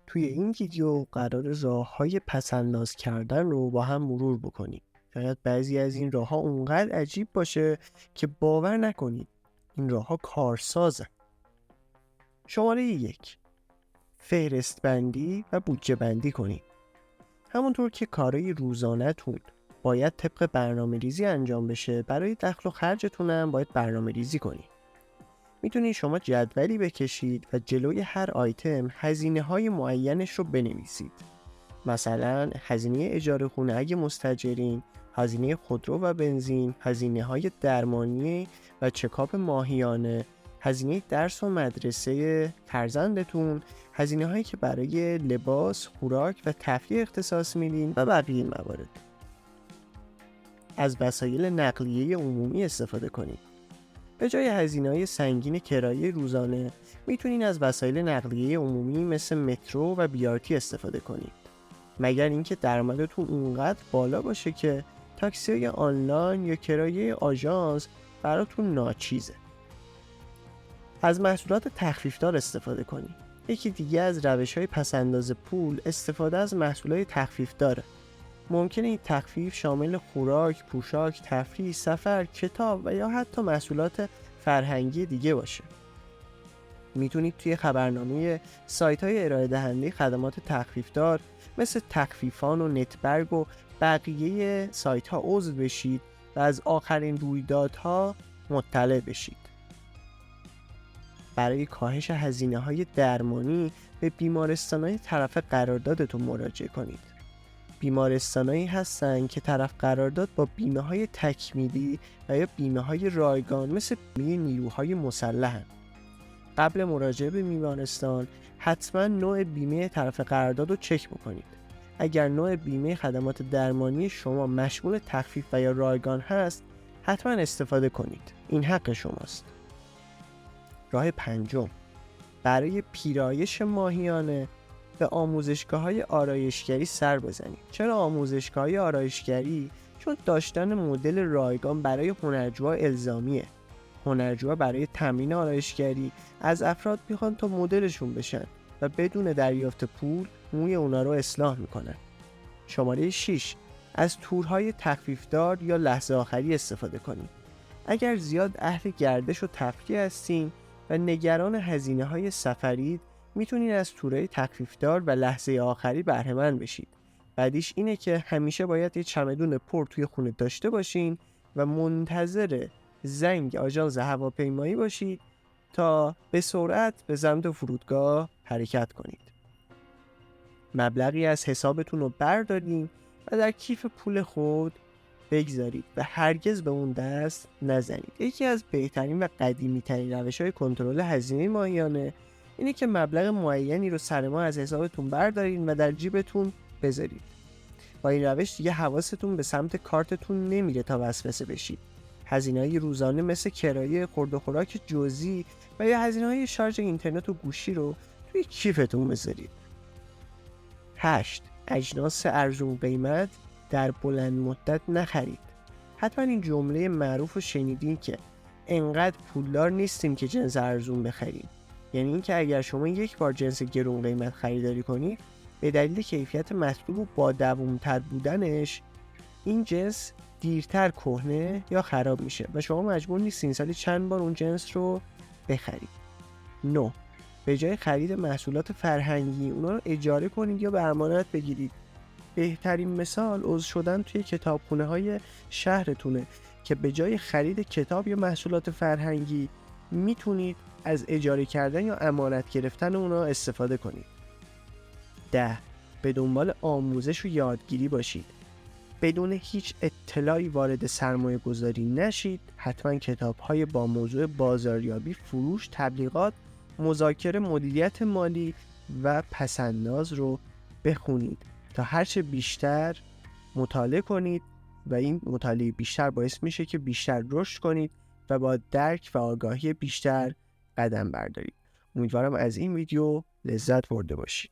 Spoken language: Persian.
توی این ویدیو قرار راه‌های پس‌انداز کردن رو با هم مرور بکنیم. شاید بعضی از این راه‌ها اونقدر عجیب باشه که باور نکنید این راه‌ها کارسازن. شماره 1. فهرست بندی و بودجه بندی کنید. همونطور که کارهای روزانه‌تون باید طبق برنامه‌ریزی انجام بشه، برای دخل و خرجتون هم باید برنامه‌ریزی کنید. میتونید شما جدولی بکشید و جلوی هر آیتم هزینه‌های معینش رو بنویسید. مثلا هزینه اجاره خونه اگه مستاجرین، هزینه خودرو و بنزین، هزینه‌های درمانی و چکاپ ماهیانه، هزینه درس و مدرسه فرزندتون، هزینه‌هایی که برای لباس، خوراک و تفریح اختصاص میدین و بقیه موارد. از وسایل نقلیه عمومی استفاده کنید. به جای هزینه‌های سنگین کرایه روزانه میتونین از وسایل نقلیه عمومی مثل مترو و بیارتی استفاده کنید. مگر اینکه درآمدتون اونقدر بالا باشه که تاکسی آنلاین یا کرایه آژانس براتون ناچیزه. از محصولات تخفیفدار استفاده کنید. یکی دیگه از روش‌های پس‌انداز پول استفاده از محصولات تخفیفداره. ممکنه این تخفیف شامل خوراک، پوشاک، تفریح، سفر، کتاب و یا حتی محصولات فرهنگی دیگه باشه. میتونید توی خبرنامه سایت‌های ارائه دهنده خدمات تخفیفدار مثل تخفیفان و نتبرگ و بقیه سایت‌ها عضو بشید و از آخرین رویدادها مطلع بشید. برای کاهش هزینه‌های درمانی به بیمارستان‌های طرف قراردادتون مراجعه کنید. بیمارستانایی هستن که طرف قرارداد با بیمه‌های تکمیلی و یا بیمه‌های رایگان مثل بیمه نیروهای مسلحن. قبل مراجعه به بیمارستان حتما نوع بیمه طرف قرارداد رو چک بکنید. اگر نوع بیمه خدمات درمانی شما مشمول تخفیف و یا رایگان هست، حتما استفاده کنید. این حق شماست. راه 5. برای پیرایش ماهیانه به آموزشگاه‌های آرایشگری سر بزنید. چرا آموزشگاه‌های آرایشگری؟ چون داشتن مدل رایگان برای هنرجوها الزامیه. هنرجوها برای تمرین آرایشگری از افراد میخوان تا مدلشون بشن و بدون دریافت پول موی اونا رو اصلاح میکنن. شماره 6. از تورهای تخفیفدار یا لحظه آخری استفاده کنید. اگر زیاد اهل گردش و تفریح هستین و نگران هزینه‌های سفرید، میتونید از تورهای تخفیفدار و لحظه آخری بهره مند بشید. بعدیش اینه که همیشه باید یه چمدون پر توی خونه داشته باشین و منتظر زنگ آژانس هواپیمایی باشید تا به سرعت به سمت فرودگاه حرکت کنید. مبلغی از حسابتون رو بردارین و در کیف پول خود بگذارید و هرگز به اون دست نزنید. یکی از بهترین و قدیمی ترین روش‌های کنترل هزینه ماهیانه اینه که مبلغ معینی رو سر ماه از حسابتون بردارین و در جیبتون بذارید. با این روش دیگه حواستون به سمت کارتتون نمیره تا وسوسه بشید. هزینه‌های روزانه مثل کرایه، خورد و خوراک جزئی و یا هزینه‌های شارژ اینترنت و گوشی رو توی کیفتون بذارید. 8. اجناس ارزون قیمت در بلند مدت نخرید. حتما این جمله معروف رو شنیدین که انقدر پولدار نیستیم که جنس ارزون بخریم. یعنی این که اگر شما یک بار جنس گرون قیمت خریداری کنید، به دلیل کیفیت مطلوب و با دوام‌تر بودنش این جنس دیرتر کهنه یا خراب میشه و شما مجبور نیستین سالی چند بار اون جنس رو بخرید. 9. به جای خرید محصولات فرهنگی اونا رو اجاره کنید یا به امانت بگیرید. بهترین مثال عضو شدن توی کتابخونه‌های شهرتونه که به جای خرید کتاب یا محصولات فرهنگی میتونید از اجاره کردن یا امانت گرفتن اونا استفاده کنید. 10. به دنبال آموزش و یادگیری باشید. بدون هیچ اطلاعی وارد سرمایه گذاری نشید. حتما کتاب‌های با موضوع بازاریابی، فروش، تبلیغات، مذاکره، مدیریت مالی و پس‌انداز رو بخونید تا هرچه بیشتر مطالعه کنید و این مطالعه بیشتر باعث میشه که بیشتر رشد کنید و با درک و آگاهی بیشتر قدم بردارید. امیدوارم از این ویدیو لذت برده باشید.